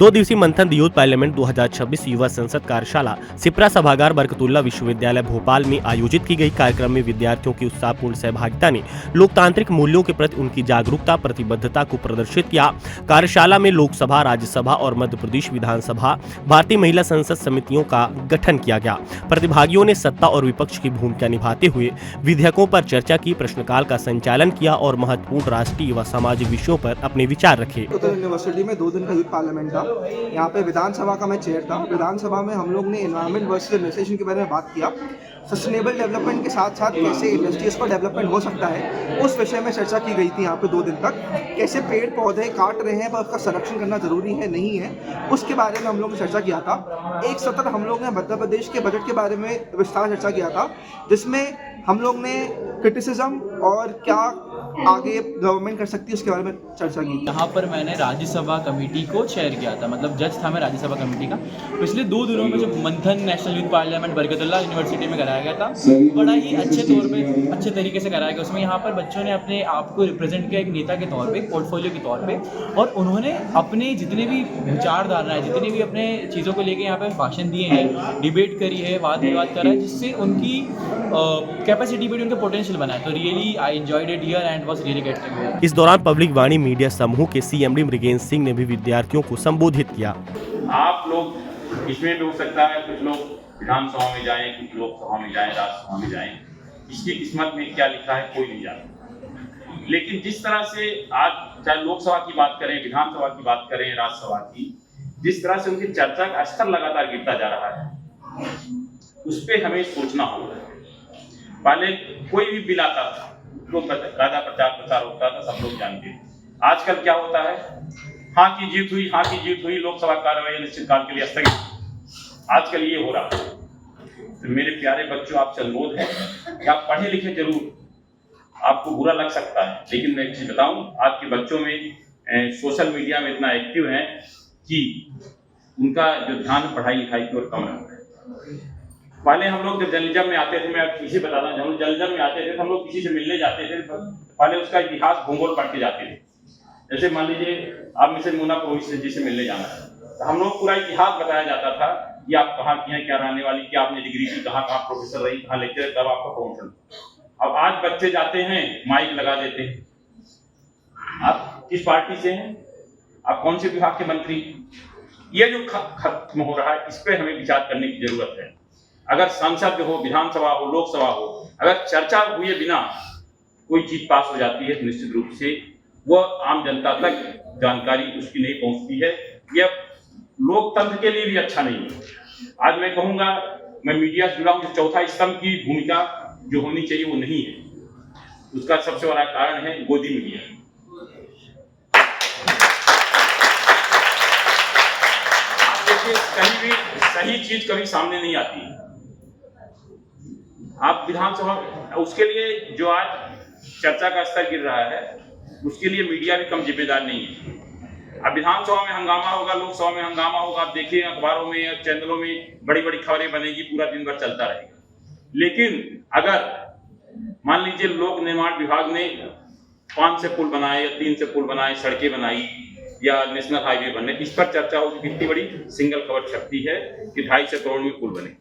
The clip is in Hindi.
2 दिवसीय मंथन यूथ पार्लियामेंट 2026 युवा संसद कार्यशाला सिप्रा सभागार बरकतुल्ला विश्वविद्यालय भोपाल में आयोजित की गई। कार्यक्रम में विद्यार्थियों की उत्साहपूर्ण सहभागिता ने लोकतांत्रिक मूल्यों के प्रति उनकी जागरूकता प्रतिबद्धता को प्रदर्शित किया। कार्यशाला में लोकसभा, राज्यसभा और मध्य प्रदेश विधानसभा भारतीय महिला संसद समितियों का गठन किया गया। प्रतिभागियों ने सत्ता और विपक्ष की भूमिका निभाते हुए विधेयकों पर चर्चा की, प्रश्नकाल का संचालन किया और महत्वपूर्ण राष्ट्रीय व सामाजिक विषयों पर अपने विचार रखे। यूनिवर्सिटी में 2 दिन का यूथ पार्लियामेंट था। यहाँ पे विधानसभा का मैं चेयर था। विधानसभा में हम लोग ने एनवायरमेंट वर्सेस एडमिनिस्ट्रेशन के बारे में बात किया। सस्टेनेबल डेवलपमेंट के साथ साथ कैसे इंडस्ट्रीज का डेवलपमेंट हो सकता है, उस विषय में चर्चा की गई थी यहाँ पे 2 दिन तक। कैसे पेड़ पौधे काट रहे हैं पर उसका संरक्षण करना जरूरी है नहीं है, उसके बारे में हम लोग ने चर्चा किया था। एक सत्र हम लोग ने मध्य प्रदेश के बजट के बारे में विस्तार चर्चा किया था, जिसमें हम लोग ने क्रिटिसिज्म और क्या आगे गवर्नमेंट कर सकती है उसके बारे में चर्चा की। यहाँ पर मैंने राज्यसभा कमेटी को चेयर किया था, मतलब जज था मैं राज्यसभा कमेटी का। पिछले 2 दिनों में जो मंथन national youth parliament Barkatullah university में कराया गया था, बड़ा ही अच्छे तौर पे अच्छे तरीके से कराया गया। उसमें यहाँ पर बच्चों ने अपने आप को रिप्रेजेंट किया एक नेता के तौर पे, पोर्टफोलियो के तौर पे, और उन्होंने अपने जितने भी विचारधारा है, जितनी भी अपने चीज़ों को लेके यहाँ पे भाषण दिए हैं, डिबेट करी है, वाद विवाद करा है, जिससे उनकी कैपेसिटी बढ़ी, उनका पोटेंशियल बना है। तो really I enjoyed it here and was really great. इस दौरान पब्लिक वाणी मीडिया समूह के सीएमडी मृगेंद्र सिंह ने भी विद्यार्थियों को संबोधित किया। आप लोग इसमें भी हो सकता है कुछ लोग विधानसभा में जाएं, कुछ लोकसभा में जाएं, राज्यसभा में जाएं, इसकी किस्मत में क्या लिखा है कोई नहीं जानता। लेकिन जिस तरह से आज चाहे लोकसभा की बात करें, विधानसभा की बात करें, राज्यसभा की, जिस तरह से उनकी चर्चा का स्तर लगातार गिरता जा रहा है, उस पर हमें सोचना होगा। पहले कोई भी बिल आता था तो ज्यादा प्रचार होता था, सब लोग जानते थे। आजकल क्या होता है, हाँ की जीत हुई, हाँ की जीत हुई, लोकसभा कार्यवाही निश्चित काल के लिए स्थगित। आजकल ये हो रहा है। तो मेरे प्यारे बच्चों, आप संबोध हैं कि आप पढ़े लिखे जरूर, आपको बुरा लग सकता है, लेकिन मैं एक चीज बताऊं, आज के बच्चों में सोशल मीडिया में इतना एक्टिव हैं कि उनका जो ध्यान पढ़ाई लिखाई की ओर कम है। पहले हम लोग जब जर्नलिज्म में आते थे, मैं किसी बताता हूँ, जब जर्नलिज्म में आते थे तो हम लोग किसी से मिलने जाते थे, पहले उसका इतिहास भूगोल पढ़ के जाते थे। जैसे मान लीजिए आप मिसेज मोना पुरोहित जी से मिलने जाना है, तो हम लोग पूरा इतिहास बताया जाता था कि आप कहाँ की हैं, क्या रहने वाली, क्या आपने डिग्री की, कहाँ प्रोफेसर रही, कहाँ लेक्चर, कब आपका प्रमोशन। अब आज बच्चे जाते हैं, माइक लगा देते हैं, आप किस पार्टी से हैं, आप कौन से विभाग के मंत्री। ये जो खत्म हो रहा है, इस पर हमें विचार करने की जरूरत है। अगर संसद हो, विधानसभा हो, लोकसभा हो, अगर चर्चा हुए बिना कोई चीज पास हो जाती है तो निश्चित रूप से वह आम जनता तक जानकारी उसकी नहीं पहुंचती है। यह लोकतंत्र के लिए भी अच्छा नहीं है। आज मैं कहूंगा, मैं मीडिया से जुड़ा हूं, चौथा स्तंभ की भूमिका जो होनी चाहिए वो नहीं है। उसका सबसे बड़ा कारण है गोदी मीडिया। आप देखिए, कहीं भी सही चीज कभी सामने नहीं आती है। आप विधानसभा, उसके लिए जो आज चर्चा का स्तर गिर रहा है, उसके लिए मीडिया भी कम जिम्मेदार नहीं है। अब विधानसभा में हंगामा होगा, लोकसभा में हंगामा होगा, आप देखिए अखबारों में या चैनलों में बड़ी बड़ी खबरें बनेगी, पूरा दिन भर चलता रहेगा। लेकिन अगर मान लीजिए लोक निर्माण विभाग ने 5 से पुल बनाए या 3 से पुल बनाए, सड़कें बनाई या नेशनल हाईवे बने, इस पर चर्चा होगी, कितनी बड़ी सिंगल खबर छपती है कि 250 करोड़ में पुल बने।